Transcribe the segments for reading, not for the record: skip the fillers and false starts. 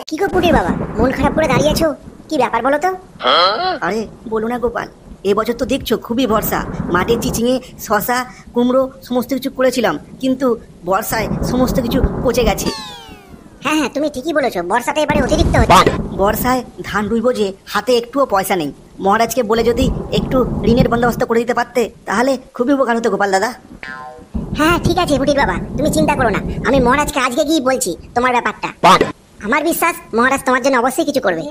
কি গো পুটির বাবা, মন খারাপ করে দাঁড়িয়ে আছো, কি ব্যাপার বলো তো? আরে বলো না গোপাল, এবছর তো দেখছো খুবই বর্ষা, মাঠে চিচিঙে শশা কুমড়ো সমস্ত কিছু করেছিলাম, কিন্তু বর্ষায় সমস্ত কিছু পচে গেছে। হ্যাঁ হ্যাঁ, তুমি ঠিকই বলেছো, বর্ষাটা এবারে অতিরিক্ত হচ্ছে। বর্ষায় ধান রুইবো যে, হাতে একটুও পয়সা নেই। মহারাজকে বলে যদি একটু ঋণের বন্দোবস্ত করে দিতে পারতে তাহলে খুবই উপকার হতো গোপাল দাদা। হ্যাঁ ঠিক আছে পুটির বাবা, তুমি চিন্তা করো না, আমি মহারাজকে আজকে গিয়ে বলছি তোমার ব্যাপারটা। আমার বিশ্বাস মহারাজ তোমার জন্য অবশ্যই কিছু করবে।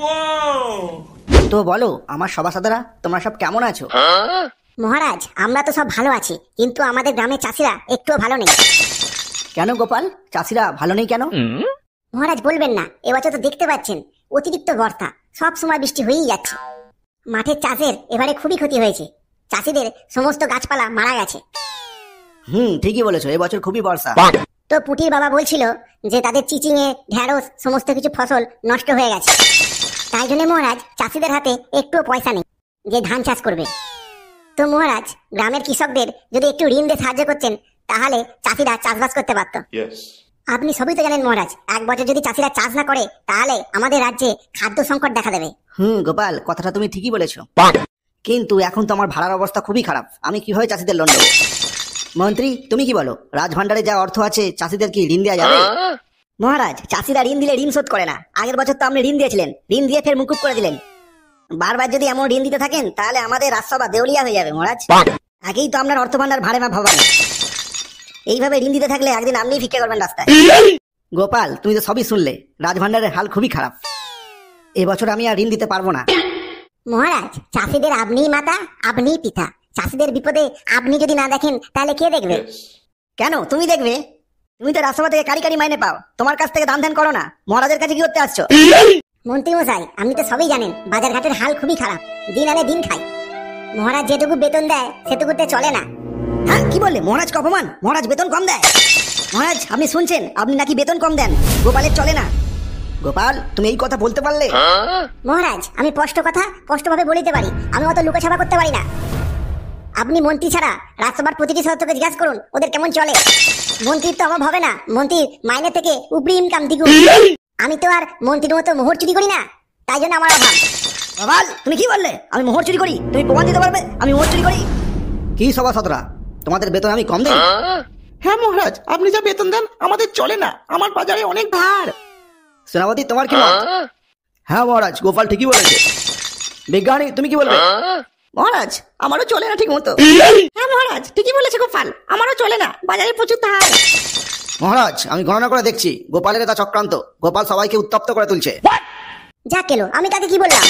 তো বলো আমার সভাসদেরা, তোমরা সব কেমন আছো? মহারাজ আমরা তো সব ভালো আছি, কিন্তু আমাদের গ্রামের চাষিরা একটুও ভালো নেই। কেন গোপাল, চাষিরা ভালো নেই কেন? মহারাজ বলবেন না, এবছর তো দেখতে পাচ্ছেন অতিরিক্ত বর্ষা, সব সময় বৃষ্টি হয়েই যাচ্ছে। মাঠের চাষের এবারে খুবই ক্ষতি হয়েছে, চাষিদের সমস্ত গাছপালা মারা গেছে। ঠিকই বলেছো, এবছর খুবই বর্ষা। তো পুটির বাবা বলছিল যে তাদের চিচিঙে ঢেঁড়স সমস্ত কিছু ফসল নষ্ট হয়ে গেছে, তাই জন্য মহারাজ চাষিদের হাতে একটুও পয়সা নেই যে ধান চাষ করবে। তো মহারাজ গ্রামের কৃষকদের যদি একটু ঋণ দিয়ে সাহায্য করতেন তাহলে চাষিরা চাষবাস করতে পারত। আপনি সবই তো জানেন মহারাজ, এক বছর যদি চাষিরা চাষ না করে তাহলে আমাদের রাজ্যে খাদ্য সংকট দেখা দেবে। গোপাল, কথাটা তুমি ঠিকই বলেছো, কিন্তু এখন তো আমার ভাড়ার অবস্থা খুবই খারাপ, আমি কিভাবে চাষিদের লোন দেবো? মন্ত্রী তুমি কি বলো, রাজভান্ডারে যা অর্থ আছে চাষিদের কি ঋণ দেওয়া যাবে? মহারাজ চাষিরা ঋণ দিলে ঋণ শোধ করে না, আগের বছর তো আপনি ঋণ দিয়েছিলেন, ঋণ দিয়ে ফের মুকুব করে দিলেন। বারবার যদি এমন ঋণ দিতে থাকেন তাহলে আমাদের রাজসভা দেউলিয়া হয়ে যাবে মহারাজ। আগেই তো আপনার অর্থ ভান্ডার ভাড়ে মা ভাবা। এইভাবে ঋণ দিতে থাকলে একদিন আপনিই ভিক্ষা করবেন রাস্তায়। গোপাল তুমি তো সবই শুনলে, রাজভান্ডারের হাল খুবই খারাপ, এবছর আমি আর ঋণ দিতে পারবো না। মহারাজ চাষিদের আপনিই মাতা আপনিই পিতা, চাষিদের বিপদে আপনি যদি না দেখেন তাহলে কে দেখবে? কেন তুমি দেখবে? তুমি তো রাজসভা থেকে কারি কারি মাইনে পাও, তোমার কাছ থেকে দান ধ্যান করো না, মহারাজের কাছে কি করতে আসছো? মন্ত্রী মশাই আপনি তো সবই জানেন, বাজার ঘাটের হাল খুবই খারাপ, দিন আনে দিন খাই। মহারাজ যেটুকু বেতন দেয় সেটুকুতে চলে না। হ্যাঁ কি বললে, মহারাজ অপমান, মহারাজ বেতন কম দেয়? মহারাজ আপনি শুনছেন, আপনি নাকি বেতন কম দেন, গোপালের চলে না। গোপাল তুমি এই কথা বলতে পারলে? মহারাজ আমি স্পষ্ট কথা স্পষ্টভাবে বলিতে পারি, আমি অত লুকাছাপা করতে পারি না। আপনি মন্ত্রী ছাড়া রাজসভার প্রতিটি সদস্যকে জিজ্ঞাসা করুন ওদের কেমন চলে। মন্ত্রীর তো অভাব হবে না, মন্ত্রীর মাইনে থেকে উপরি ইনকাম দ্বিগুণ। আমি তো আর মন্ত্রীর মতো মোহর চুরি করি না, তাই জন্য আমার অভাব। গোপাল তুমি কি বললে, আমি মোহর চুরি করি? তুমি প্রমাণ দিতে পারবে আমি মোহর চুরি করি? কি সভাসদরা, তোমাদের বেতন আমি কম দেই? হ্যাঁ মহারাজ, আপনি যা বেতন দেন আমাদের চলে না, আমার বাজারে অনেক ধার। সেনাপতি তোমার কি মত? হ্যাঁ মহারাজ, গোপাল ঠিকই বলেছে। বিজ্ঞানী তুমি কি বলবে? মহারাজ আমারও চলে না ঠিক মতো। হ্যাঁ মহারাজ ঠিকই বলেছে গোপাল, আমারও চলে না, বাজারে প্রচুর ধার। মহারাজ আমি গণনা করে দেখছি, গোপালের এটা চক্রান্ত, গোপাল সবাইকে উত্তপ্ত করে তুলছে। যা কেলো, আমি তাকে কি বললাম?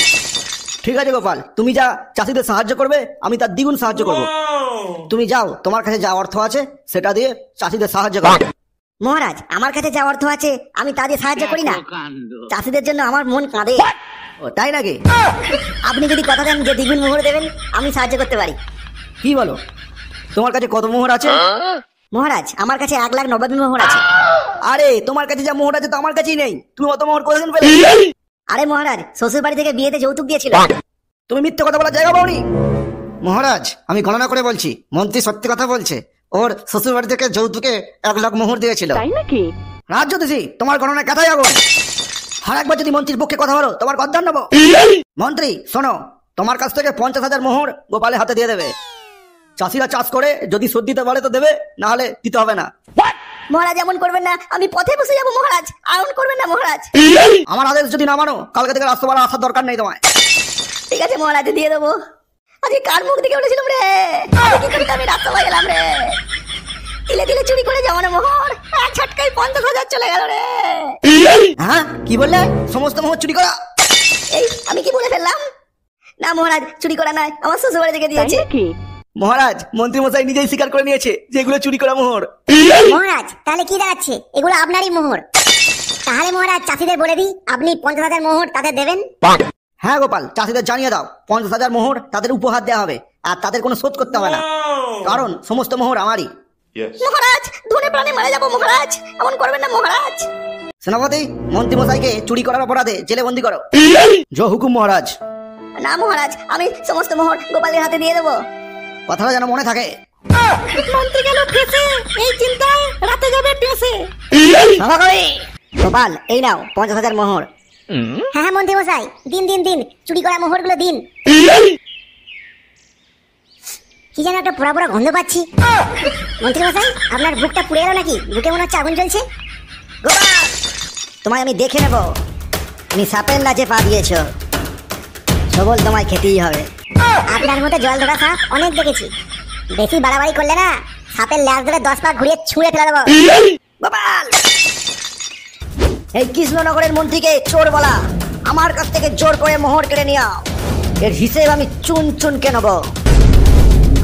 ঠিক আছে গোপাল, তুমি যা চাষিদের সাহায্য করবে আমি তার দ্বিগুণ সাহায্য করব। তুমি যাও, তোমার কাছে যা অর্থ আছে সেটা দিয়ে চাষিদের সাহায্য করো। মহারাজ আমার কাছে যা অর্থ আছে আমি তা দিয়ে সাহায্য করি না, চাষিদের জন্য আমার মন কাঁদে। ও তাই নাকি? আপনি যদি কথা দেন যে দ্বিগুণ মোহর দেবেন আমি সাহায্য করতে পারি। কি বলো, তোমার কাছে কত মোহর আছে? মহারাজ আমার কাছে 1,90,000 মোহর আছে। আরে তোমার কাছে যা মোহর আছে তো আমার কাছেই নেই, তুমি অত মোহর কোথায় পেলে? আরে মহারাজ শ্বশুর বাড়ি থেকে বিয়েতে যৌতুক দিয়েছিল। তুমি মিথ্যে কথা বলার জায়গা পাওনি। মহারাজ আমি গণনা করে বলছি, মন্ত্রী সত্যি কথা বলছে, ওর শ্বশুর বাড়ি থেকে যৌতুকে 1,00,000 মোহর দিয়েছিল। তাই নাকি? রাজ্য দিছি, তোমার গণনা কথাই আগুন। আর একবার যদি মন্ত্রীর পক্ষে কথা বলো তোমার গদ্দান নেবো। মন্ত্রী শোনো, তোমার কাছ থেকে 50,000 মোহর গোপালের হাতে দিয়ে দেবে। চাষিরা চাষ করে যদি শোধ দিতে পারে তো দেবে, না হলে দিতে হবে না। মহারাজ এমন করবেন না, আমি পথে বসে যাবো মহারাজ, এমন করবেন না মহারাজ। আমার আদেশ যদি না মানো কালকে থেকে রাস্তায় আসার দরকার নেই তোমায়। ঠিক আছে মহারাজ দিয়ে দেবো। আজকে কার মুখ দেখে বলেছিলাম রে, কি করে আমি রাস্তায় গেলাম রে, দিলে দিলে চুরি করে জমানো মোহর এক ঝটকায় 50,000 চলে গেল রে। হ্যাঁ কি বললে, সমস্ত মোহর চুরি করা? এই আমি কি বলে ফেললাম? না মহারাজ চুরি করা নয়, আমার শ্বশুর বাড়ি থেকে দিয়েছে। মহারাজ মন্ত্রী মশাই নিজেই স্বীকার করে নিয়েছে যে এগুলো চুরি করা মোহর। মহারাজ তাহলে কি দাঁড়াচ্ছে, এগুলো আপনারই মোহর। তাহলে মহারাজ চাষিদের বলে দিই আপনি 50,000 মোহর তাদের দেবেন। হ্যাঁ গোপাল, চাষিদের জানিয়ে দাও 50,000 মোহর তাদের উপহার দেওয়া হবে, আর তাদের কোনো শোধ করতে হবে না, কারণ সমস্ত মোহর আমারই। মহারাজ ধনে প্রাণে মারা যাবো মহারাজ, এমন করবেন না মহারাজ। সেনাপতি মন্ত্রী মশাইকে চুরি করার অপরাধে জেলে বন্দি করো। জয় হুকুম মহারাজ। না মহারাজ আমি সমস্ত মোহর গোপালের হাতে দিয়ে দেবো, কথাটা যেন মনে থাকে। মন্ত্রী গেল ফেসে, এই চিন্তায় রাতে যাবে পেছে। গোপাল এই নাও 50,000 মোহর, হ্যাঁ হ্যাঁ মন্ত্রী মশাই, দিন দিন দিন, চুরি করা মোহরগুলো দিন। কি যেন একটা পোড়া পোড়া গন্ধ পাচ্ছি। মন্ত্রী মশাই, আপনার বুকটা পুড়ে গেল নাকি? বুকে মনে হচ্ছে আগুন জ্বলছে। গোপাল, তোমায় আমি দেখে নেব। তুমি সাপের লাচে পা দিয়েছ, সবল তোমায় খেতেই হবে। আপনার মতো জল ধরা সাপ অনেক দেখেছি, বেশি বাড়াবাড়ি করলে না সাপের ল্যাজ ধরে 10 পা ঘুরিয়ে ছুঁড়ে ফেলে দেবো। গোপাল, এই কৃষ্ণনগরের মন্ত্রীকে চোর বলা, আমার কাছ থেকে জোর করে মোহর কেড়ে নিও। এর হিসেব আমি চুন চুনকে নেব।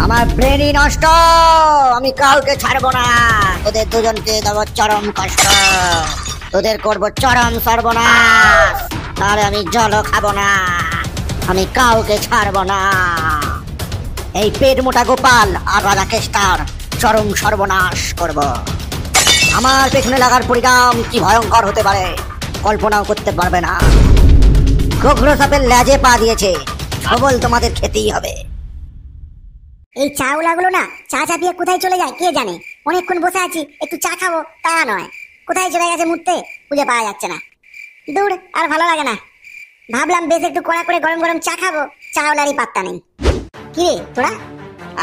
আমার ব্রেনই নষ্ট, আমি কাউকে ছাড়বো না। তোদের দুজনকে দেবো চরম কষ্ট, তোদের করবো চরম সর্বনাশ। তাহলে আমি জলও খাবো না, আমি কাউকে ছাড়বো না। এই পেট মোটা গোপাল আর রাজা কেষ্টার চরম সর্বনাশ করব। আমার পেছনে লাগার পরিণাম কি ভয়ঙ্কর হতে পারে কল্পনাও করতে পারবে না। গোঘ্র সাপের লেজে পা দিয়েছে, সবল তোমাদের খেতেই হবে। এই চাউলাগুলো না চা চাপিয়ে কোথায় চলে যায় কে জানে। অনেকক্ষণ বসে আছি, একটু চা খাবো তা নয়, কোথায় চলে গেছে মুহূর্তে খুঁজে পাওয়া যাচ্ছে না। দূর, আর ভালো লাগে না। ভাবলাম বেশ একটু কড়া করে গরম গরম চা খাবো, চাউলারই পাত্তা নেই। কি রে তোরা?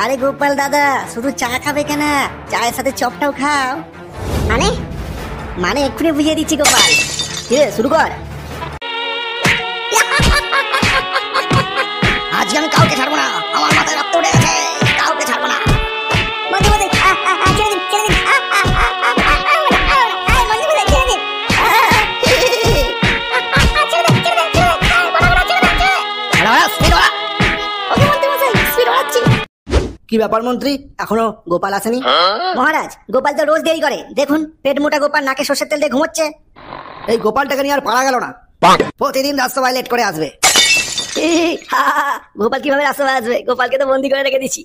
আরে গোপাল দাদা, শুধু চা খাবে কেন, চায়ের সাথে চপটাও খাও। মানে মানে এক্ষুনি বুঝিয়ে দিচ্ছি গোপাল। কি রে, শুরু কর। আজকে আমি কাউকে ছাড়বো না, আমার মাথায় রক্ত উঠে গেছে, কাউকে ছাড়বো না। মন্ত্রী মশাই, ছেড়ে দিন ছেড়ে দিন, মন্ত্রী মশাই ছেড়ে দিন, ছেড়ে দিন, ছেড়ে দিন, ছেড়ে দিন, বড় বড় ছেড়ে দিন, ছেড়ে দিন। ওরা, স্পিড ওরা। ওকে মন্ত্রী মশাই, স্পিড ওড়াচ্ছি। কি ব্যাপার মন্ত্রী, এখনো গোপাল আসেনি? মহারাজ, গোপাল তো রোজ দেরি করে, দেখুন পেট মোটা গোপাল নাকে সর্ষের তেল দিয়ে ঘুমোচ্ছে। এই গোপালটাকে নিয়ে আর পারা গেল না, প্রতিদিন রাজসভায় লেট করে আসবে। গোপাল কিভাবে রাজসভায় আসবে? গোপালকে তো বন্দি করে রেখে দিচ্ছি।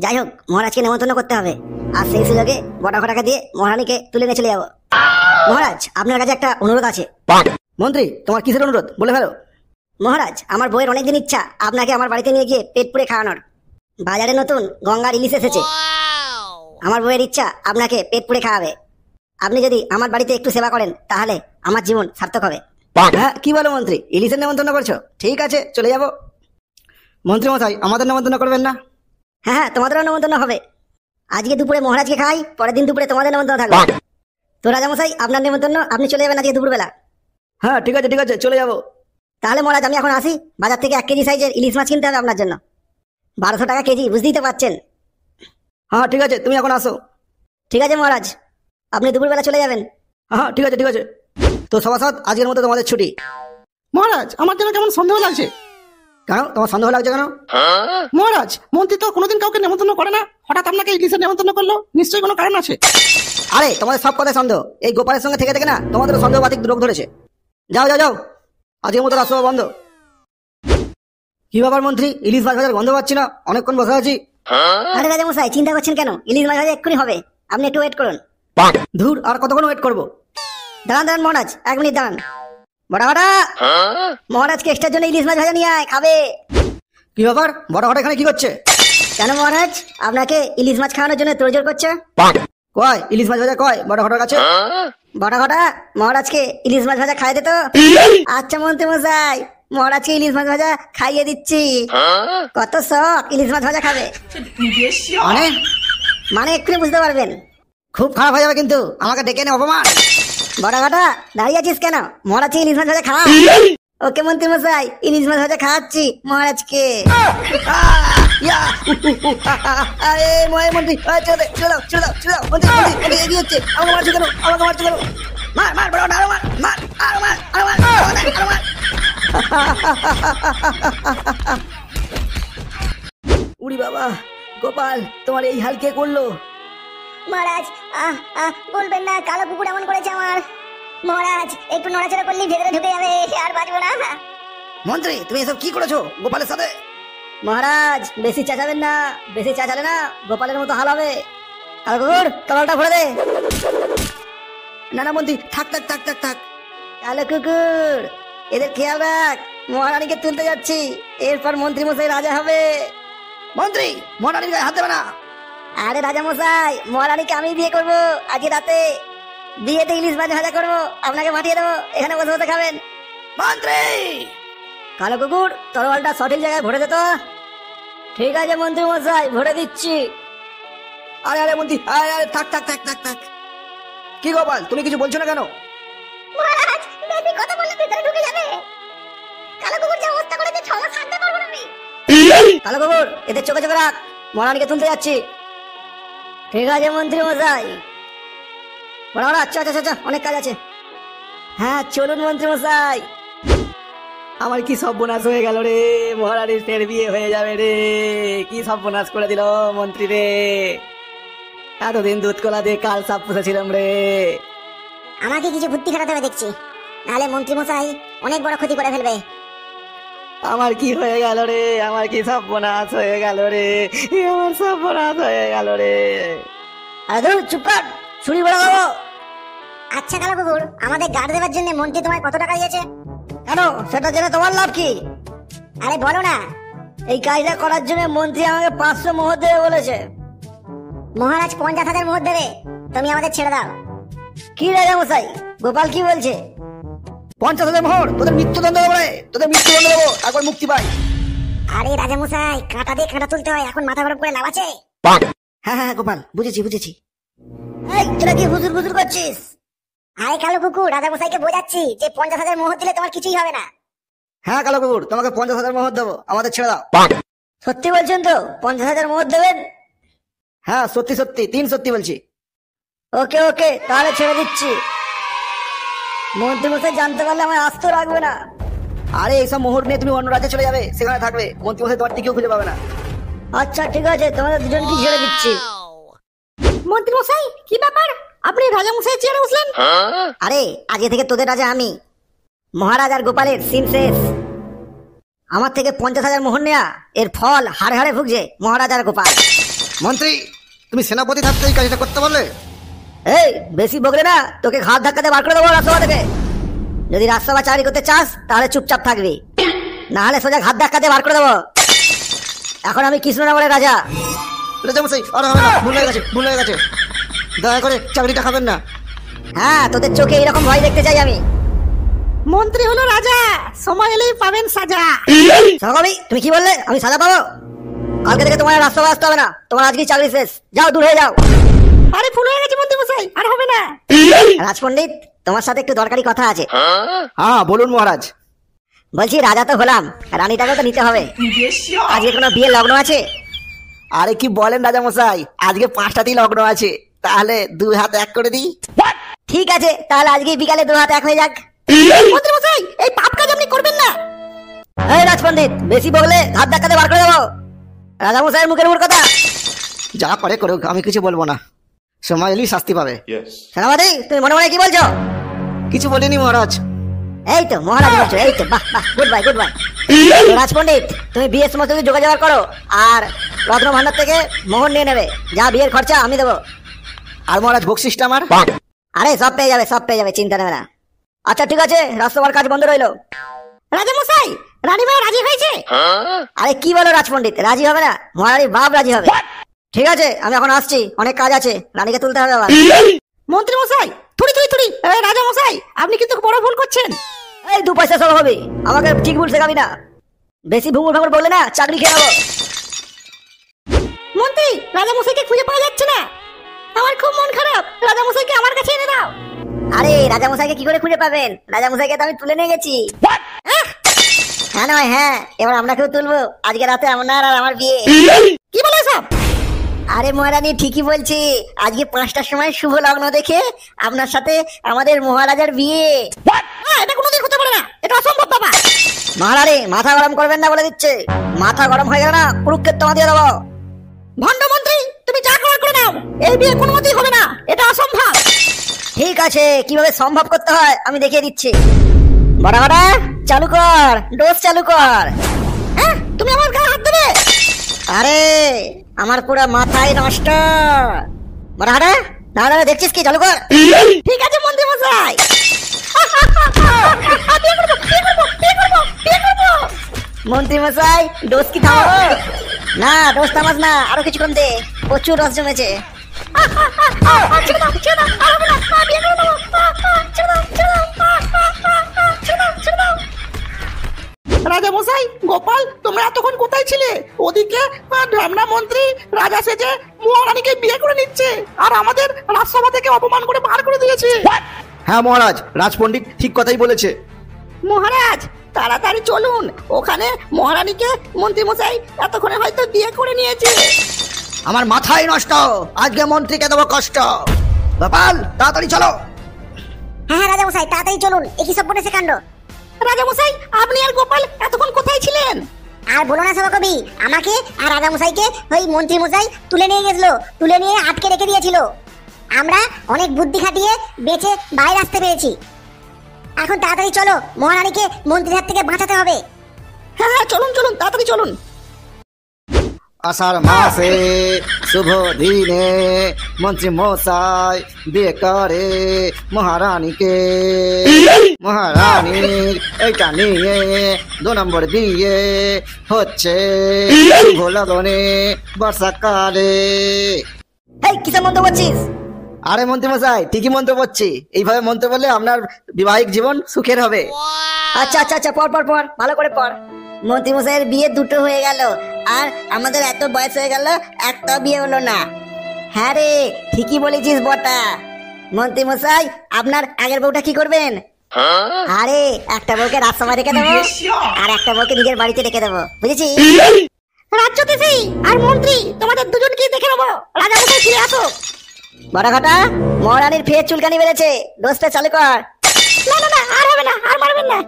যাই হোক, মহারাজকে নেমন্তন্ন করতে হবে, আর সেই সুযোগে বটা খটাকে দিয়ে মহারানীকে তুলে নিয়ে চলে যাবো। মহারাজ, আপনার কাছে একটা অনুরোধ আছে। মন্ত্রী, তোমার কিসের অনুরোধ, বলে ফেলো। মহারাজ, আমার বইয়ের অনেকদিন ইচ্ছা আপনাকে আমার বাড়িতে নিয়ে গিয়ে পেট পুড়ে খাওয়ানোর। বাজারে নতুন গঙ্গার ইলিশ এসেছে, আমার বইয়ের ইচ্ছা আপনাকে পেট পুড়ে খাওয়াবে। আপনি যদি আমার বাড়িতে একটু সেবা করেন তাহলে আমার জীবন সার্থক হবে। হ্যাঁ, কি বলো মন্ত্রী, ইলিশের নেমন্তন্ন করছো? ঠিক আছে, চলে যাব। মন্ত্রী মশাই, আমাদের নেমন্তন্ন করবেন না? হ্যাঁ হ্যাঁ, তোমাদেরও নেমন্তন্ন হবে। আজকে দুপুরে মহারাজকে খাই, পরের দিন দুপুরে তোমাদের নেমন্তন্ন থাকবে। তো রাজা মশাই, আপনার নেমন্তন্ন, আপনি চলে যাবেন আজকে দুপুরবেলা। হ্যাঁ ঠিক আছে, ঠিক আছে, চলে যাব। তাহলে মহারাজ আমি এখন আসি, বাজার থেকে 1 কেজি সাইজের ইলিশ মাছ কিনতে হবে আপনার জন্য। 1200 টাকা কেজি, বুঝতেই তো পারছেন। হ্যাঁ ঠিক আছে, তুমি এখন আসো। ঠিক আছে মহারাজ, আপনি দুপুরবেলা চলে যাবেন। হ্যাঁ ঠিক আছে, ঠিক আছে। তো সভাসদ, আজকের মতো তোমাদের ছুটি। মহারাজ, আমার যেন কেমন সন্দেহ লাগছে। কেন, তোমার সন্দেহ লাগছে কেন? মহারাজ, মন্ত্রী তো কোনোদিন কাউকে নেমন্তন্ন করে না, হঠাৎ আপনাকে ইলিশের নেমন্তন্ন করলো, নিশ্চয়ই কোনো কারণ আছে। আরে তোমাদের সব কথায় সন্দেহ, এই গোপালের সঙ্গে থেকে থেকে না তোমাদের সন্দেহবাতিক রোগ ধরেছে। যাও যাও যাও, আজকের মতো রাজসভা বন্ধ। কি ব্যাপার মন্ত্রী, ইলিশ মাছ ভাজার গন্ধ পাচ্ছি না, অনেকক্ষণ বসে আছি। আরে রাজা মশাই, চিন্তা করছেন কেন? ইলিশ মাছ ভাজা এক্ষুনি হবে, আপনি একটু ওয়েট করুন। ধুর, আর কতক্ষণ ওয়েট করবো? দাঁড়ান দাঁড়ান মহারাজ, 1 মিনিট দাঁড়ান। বড়া বড়া, মহারাজকে এক্সট্রার জন্য ইলিশ মাছ ভাজা নিয়ে আয়, খাবে। কি ব্যাপার, বড় হঠাৎ এখানে কি করছে? কেন মহারাজ, আপনাকে ইলিশ মাছ খাওয়ানোর জন্য তোড়জোড় করছে। কয় ইলিশ মাছ ভাজা, কয় বড় হঠাৎ কাছে। বড় ঘটা, মহারাজকে ইলিশ মাছ ভাজা খাইয়ে দে তো। আচ্ছা মন্ত্রী মশাই, মহারাজকে ইলিশ মাছ ভাজা খাইয়ে দিচ্ছি। কত শখ, ইলিশ মাছ ভাজা খাবে। মানে মানে এক্ষুনি বুঝতে পারবেন। খুব খারাপ হয়ে যাবে কিন্তু, আমাকে ডেকে এনে অপমান। বড় ঘটা, দাঁড়িয়ে আছিস কেন? মহারাজকে ইলিশ মাছ ভাজা খাওয়া। ওকে মন্ত্রী মশাই, ইলিশ মাছ ভাজা খাওয়াচ্ছি মহারাজকে। আরে মন্ত্রী, চলে দাও, চলে দাও, চলে দাও, চলে দাও। মন্ত্রী, মন্ত্রী, মন্ত্রী এগিয়ে হচ্ছে, আমাকে মারছো কেন, আমাকে মারছো কেন? মার মার, বড় আরো মার, মার আরো মার, আরো মার, আরো মার। উড়ি বাবা, গোপাল তোমার এই হাল কে করলো? মহারাজ, বলবেন না, কালো কুকুর এমন করেছে আমার। মহারাজ, একটু নড়াচড়া করলেই ভেতরে ঢুকে যাবে, আর বাঁচবো না। মন্ত্রী, তুমি এসব কি করেছো গোপালের সাথে? মহারাজ, বেশি চেঁচাবেন না, বেশি চেঁচালে না গোপালের মতো হাল হবে। কালো কুকুর, কপালটা ভরে দে। না না মন্ত্রী, থাক থাক থাক থাক থাক। কালো কুকুর, এদের খেয়াল রাখ, মহারানীকে তুলতে যাচ্ছি, এরপর মন্ত্রী মশাই রাজা হবে। মন্ত্রী, মহারানীর গায়ে হাত দেবে না। আরে রাজা মশাই, মহারানীকে আমি বিয়ে করবো আজকে রাতে। বিয়েতে ইলিশ মাছ ভাজা করবো, আপনাকে মাটিয়ে দেবো, এখানে বসে বসে খাবেন। মন্ত্রী কালো কুকুর, তরোয়ালটা সঠিক জায়গায় ভরে দে তো। ঠিক আছে মন্ত্রী মশাই, ভরে দিচ্ছি। আরে আরে মন্ত্রী, আরে আরে থাক থাক থাক থাক থাক। কি গোপাল, তুমি কিছু বলছো না কেন? মহারাজ, বেশি কথা বললে ভিতরে ঢুকে যাবে। কালো কুকুর যা অবস্থা করেছে, 6 মাস থাকতে পারবো না আমি। কালো কুকুর, এদের চোখে চোখে রাখ, মহারানীকে তুলতে যাচ্ছি। ঠিক আছে মন্ত্রী মশাই। বড় আচ্ছা আচ্ছা আচ্ছা, অনেক কাজ আছে। হ্যাঁ চলুন মন্ত্রী মশাই। আমার কি সর্বনাশ হয়ে গেল রে, মহারানীর ফের বিয়ে হয়ে যাবে রে। কি সর্বনাশ করে দিল মন্ত্রী রে। এতদিন দুধ কলা দিয়ে কাল সাপ পুষেছিলাম রে। আমাকে কিছু বুদ্ধি খাটাতে হবে দেখছি, নাহলে মন্ত্রী মশাই অনেক বড় ক্ষতি করে ফেলবে। আমার কি হয়ে গেল রে, আমার কি সর্বনাশ হয়ে গেল রে, আমার সর্বনাশ হয়ে গেল রে। আরে ধুর, চুপ কর, ছুরি বড় দেবো। আচ্ছা কালো কুকুর, আমাদের গার্ড দেওয়ার জন্য মন্ত্রী তোমায় কত টাকা দিয়েছে? কেন, সেটা জেনে তোমার লাভ কি? আরে বলো না। এই কাজটা করার জন্য মন্ত্রী আমাকে 500 মোহর দেবে বলেছে। মহারাজ 50,000 মোহর দেবে, তুমি আমাদের ছেড়ে দাও। কি রাজা মশাই, গোপাল কি বলছে? 50,000 মোহর, তোদের মৃত্যুদণ্ড দেবো রে, তোদের মৃত্যুদণ্ড দেবো, একবার মুক্তি পাই। আরে রাজা মশাই, কাঁটা দিয়ে কাঁটা তুলতে হয়, এখন মাথা গরম করে লাভ আছে? হ্যাঁ হ্যাঁ গোপাল, বুঝেছি বুঝেছি। এই তোরা কি হুজুর হুজুর করছিস? আরে কালো কুকুর, রাজা মশাইকে বোঝাচ্ছি যে 50,000 মোহর দিলে তোমার কিছুই হবে না। হ্যাঁ কালো কুকুর, তোমাকে 50,000 মোহর দেবো, আমাদের ছেড়ে দাও। সত্যি বলছেন তো? 50,000 মোহর দেবেন? হ্যাঁ সত্যি সত্যি, 3 সত্যি বলছি। ওকে ওকে, তাহলে ছেড়ে দিচ্ছি। মন্ত্রী মশাই জানতে পারলে আমার আস্ত রাখবে না। আরে এইসব মোহর নিয়ে তুমি অন্য রাজ্যে চলে যাবে, সেখানে থাকবে, মন্ত্রী মশাই তোমার টিকেও খুঁজে পাবে না। আচ্ছা ঠিক আছে, তোমাদের দুজনকে ছেড়ে দিচ্ছি। মন্ত্রী মশাই, কি ব্যাপার? আপনি রাজা মশাই চেয়ারে বসলেন? আরে আজকে থেকে তোদের রাজা আমি। মহারাজ আর গোপালের সিম শেষ। আমার থেকে 50,000 মোহর নেয়া, এর ফল হাড়ে হাড়ে ভুগছে মহারাজ আর গোপাল। মন্ত্রী, তুমি সেনাপতি থাকতে এই কাজটা করতে পারলে? এই বেশি বকলে না, তোকে ঘাট ধাক্কাতে বার করে দেবো রাজসভা থেকে। যদি রাজসভা চাকরি করতে চাস তাহলে চুপচাপ থাকবি, না হলে সোজা ঘাট ধাক্কাতে বার করে দেবো। এখন আমি কৃষ্ণনগরের রাজা। রাজামশাই, আরে হবে না, ভুল হয়ে গেছে, ভুল হয়ে গেছে, দয়া করে চাকরিটা খাবেন না। হ্যাঁ, তোদের চোখে এরকম ভয় দেখতে চাই আমি। মন্ত্রী হলো রাজা, সময় এলেই পাবেন সাজা। সহকবি, তুমি কি বললে? আমি সাজা পাবো? কালকে থেকে তোমার রাজসভা আসতে হবে না, তোমার আজকেই চাকরি শেষ। যাও, দূর হয়ে যাও। আরে ভুল হয়ে গেছে মন্ত্রী মশাই, আর হবে না। রাজপণ্ডিত, তোমার সাথে একটু দরকারি কথা আছে। হ্যাঁ বলুন মহারাজ। বলছি রাজা তো হলাম, রানীটাকেও তো নিতে হবে। আজকে কোনো বিয়ের লগ্ন আছে? আরে কি বলেন রাজামশাই, আজকে 5টাতেই লগ্ন আছে, তাহলে 2 হাত 1 করে দিই। ঠিক আছে, তাহলে আজকে বিকালে 2 হাত 1 হয়ে যাক। মন্ত্রী মশাই, এই পাপ কাজ আপনি করবেন না। এই রাজপণ্ডিত, বেশি বললে ঘাট ধাক্কাতে বার করে দেবো। রাজা মশাইয়ের মুখের উপর কথা। যা করে করুক, আমি কিছু বলবো না, সময় এলেই শাস্তি পাবে। সেনাপতি, তুমি মনে মনে কি বলছো? কিছু বলিনি মহারাজ। এই তো মহারাজ বলছো, এই তো, বাহ বাহ, good bye good bye. Rajpandit, তুমি বিয়ের সময় যদি যোগাযোগ করো, আর রত্ন ভান্ডার থেকে মোহর নিয়ে নেবে, যা বিয়ের খরচা আমি দেবো। আর মহারাজ বকশিসটা আমার? আরে সব পেয়ে যাবে, সব পেয়ে যাবে, চিন্তা নেবে না। আচ্ছা ঠিক আছে, রাজসভার কাজ বন্ধ রইলো। রাজা মশাই, রানীমা রাজি হয়েছে? আরে কি বলো রাজপণ্ডিত, রাজি হবে না? মহারানীর বাপ রাজি হবে। ঠিক আছে, আমি এখন আসছি, অনেক কাজ আছে, রানীকে তুলতে হবে আবার। মন্ত্রী মশাই, থুড়ি থুড়ি থুড়ি, রাজা মশাই আপনি কিন্তু বড় ভুল করছেন। এই 2 পয়সা সব হবে, আমাকে ঠিক ভুল শেখাবি না। বেশি ভুমুর ভাঙুর বললে না, চাকরি খেয়ে নেবো। মন্ত্রী, রাজা মশাইকে খুঁজে পাওয়া যাচ্ছে না, আমার খুব মন খারাপ। রাজা মশাইকে আমার কাছে এনে দাও। আরে রাজামশাইকে কি করে খুঁজে পাবেন? রাজামশাইকে তো আমি তুলে নিয়ে গেছি। হ্যাঁ নয় হ্যাঁ, এবার আমরা কেউ তুলবো, আজকে রাতে আপনার আর আমার বিয়ে। কি বলে সব? আরে মহারানী ঠিকই বলছি, আজকে 5টার সময় শুভ লগ্ন দেখে আপনার সাথে আমাদের মহারাজার বিয়ে। এটা কোনোদিন হতে পারে না, এটা অসম্ভব বাবা। মহারানী মাথা গরম করবেন না বলে দিচ্ছে, মাথা গরম হয়ে গেল না কুরুক্ষেত্র দিয়ে দেবো। ভণ্ড মন্ত্রী, তুমি যা করার করে নাও, এই বিয়ে কোনো মতেই হবে না, এটা অসম্ভব। ঠিক আছে, কিভাবে সম্ভব করতে হয় আমি দেখিয়ে দিচ্ছি। বড় বড় চালু কর, ডোজ চালু কর। হ্যাঁ, তুমি আমার গায়ে হাত দেবে? আরে আমার পুরো মাথায় নষ্ট। বড় বড় না না, দেখছিস কি, চালু কর। ঠিক আছে মন্ত্রী মশাই। মন্ত্রী মশাই, ডোজ কি থামাবো? না, ডোজ থামাস না, আরো কিছুক্ষণ দে, প্রচুর রস জমেছে। ছেড়ে দাও, ছেড়ে দাও, আর হবে না, বিয়ে করে দেবো। মশাই, গোপাল, তোমরা এতক্ষণ কোথায় ছিলে? ওদিকে ঢ্যামনা মন্ত্রী রাজা সেজে মহারানীকে বিয়ে করে নিচ্ছে, আর আমাদের রাজসভা থেকে অপমান করে বার করে দিয়েছে। হ্যাঁ মহারাজ, রাজপণ্ডিত ঠিক কথাই বলেছে। মহারাজ, তাড়াতাড়ি চলুন, ওখানে মহারানীকে মন্ত্রী মশাই এতক্ষণে হয়তো বিয়ে করে নিয়েছে। আমার মাথায় নষ্ট, আজকে মন্ত্রীকে দেবো কষ্ট। গোপাল, তাড়াতাড়ি চলো। হ্যাঁ হ্যাঁ রাজা মশাই, তাড়াতাড়ি চলুন, একই সব পড়েছে কাণ্ড। রাজা মশাই, আপনি আর গোপাল এতক্ষণ কোথায় ছিলেন? আর বলো না সভাকবি, আমাকে আর রাজা মশাইকে ওই মন্ত্রী মশাই তুলে নিয়ে গেছিল, তুলে নিয়ে আটকে রেখে দিয়েছিল। আমরা অনেক বুদ্ধি খাটিয়ে বেঁচে বাইরে আসতে পেরেছি। এখন তাড়াতাড়ি চলো, মহারানীকে মন্ত্রীর হাত থেকে বাঁচাতে হবে। হ্যাঁ হ্যাঁ, চলুন চলুন, তাড়াতাড়ি চলুন। আষাঢ় মাসে শুভ দিনে মন্ত্রী মশাই বিয়ে করে মহারানীকে। মহারানীর এইটা নিয়ে 2 নম্বর বিয়ে হচ্ছে শুভ লগনে বর্ষাকালে। এই কিসব মন্ত্র করছিস? আরে মন্ত্রী মশাই, ঠিকই মন্ত্র পড়ছি। এইভাবে মন্ত্র বললে আপনার বিবাহিক জীবন সুখের হবে। আচ্ছা আচ্ছা আচ্ছা, পড় পড় পড়, ভালো করে পড়। মন্ত্রী মশাইয়ের বিয়ে 2টো হয়ে গেল, আর আমাদের এত বয়স হয়ে গেল, একটা বিয়ে হলো না। হ্যাঁ রে, ঠিকই বলেছিস বটা। মন্ত্রী মশাই, আপনার আগের বউটা কি করবেন? আরে একটা বউকে রাজসভা রেখে দেবো, আর একটা বউকে নিজের বাড়িতে রেখে দেবো, বুঝেছিস? রাজ্যতেছি আর মন্ত্রী, তোমাদের দুজনকেই দেখে নেবো। রাজা মশাই ফিরে আসো। বড় ঘটা, মহারানীর ফের চুলকানি বেড়েছে, দোষটা চালু কর। না না না, আর হবে না, আর মারবেন না।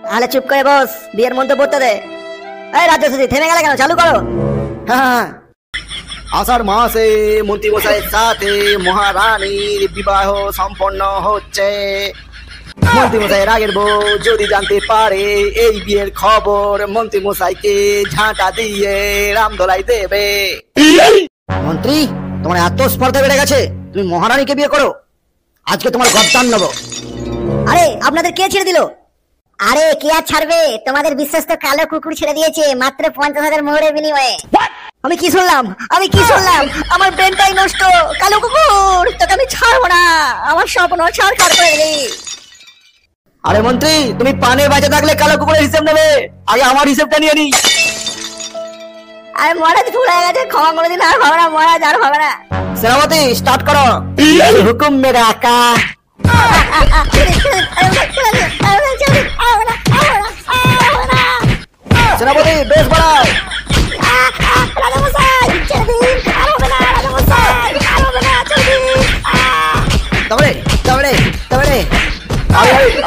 তাহলে চুপ করে বস, বিয়ের মন্ত্র পড়তে দে। এই রাজ্যশ্রী, থেমে গেলে কেন? চালু করো। হ্যাঁ, আষাঢ় মাসে মন্ত্রী মশাইয়ের সাথে মহারানীর বিবাহ সম্পন্ন হচ্ছে। মন্ত্রী মশাইয়ের আগের বউ যদি জানতে পারে এই বিয়ের খবর, মন্ত্রী মশাইকে ঝাঁটা দিয়ে রামদোলাই দেবে। মন্ত্রী, তোমার এত স্পর্ধা বেড়ে গেছে, তুমি মহারানীকে বিয়ে করো। আজকে তোমার গদ্দান নেবো। আরে আপনাদের কে ছেড়ে দিল? আরে কে আর ছাড়বে, তোমাদের বিশ্বস্ত কালো কুকুর ছেড়ে দিয়েছে মাত্র 50,000 মোহরের বিনিময়ে। আমি কি শুনলাম? আমি কি শুনলাম? আমার ব্রেনটাই নষ্ট। কালো কুকুর, তোকে আমি ছাড়বো না। আমার স্বপ্ন ছাড়খাড় করে দিলি। আরে মন্ত্রী, তুমি পানে বাঁচে থাকলে কালো কুকুরের হিসেব নেবে, আগে আমার হিসেবটা নিয়ে নি। আরে মহারাজ ভুল হয়ে গেছে, ক্ষমা করে দিন, আর হবে না মহারাজ, আর হবে না। সেনাপতি, স্টার্ট করো। হুকুম মেরা আকা। সেনাপতি, বেশ বাড়াও। রাজা মশাই, ছেড়ে দিন, আর হবে না। রাজা মশাই, আর হবে না, ছেড়ে দিন। তারপরে তারপরে তারপরে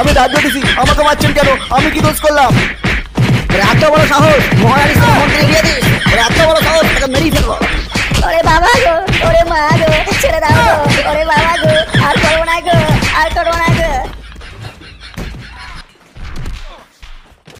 আমি রাজ্য দিছি, আমাকে মারছেন কেন? আমি কি দোষ করলাম? এত বড় সাহস, মহারানীর সাথে মন্ত্রী বিয়ে দিস? এত বড় সাহস, তাকে মেরেই ফেলবো। ওরে বাবা গো, ওরে মা গো, ছেড়ে দাও গো, ওরে বাবা গো, আর করবো না গো, আর করবো না।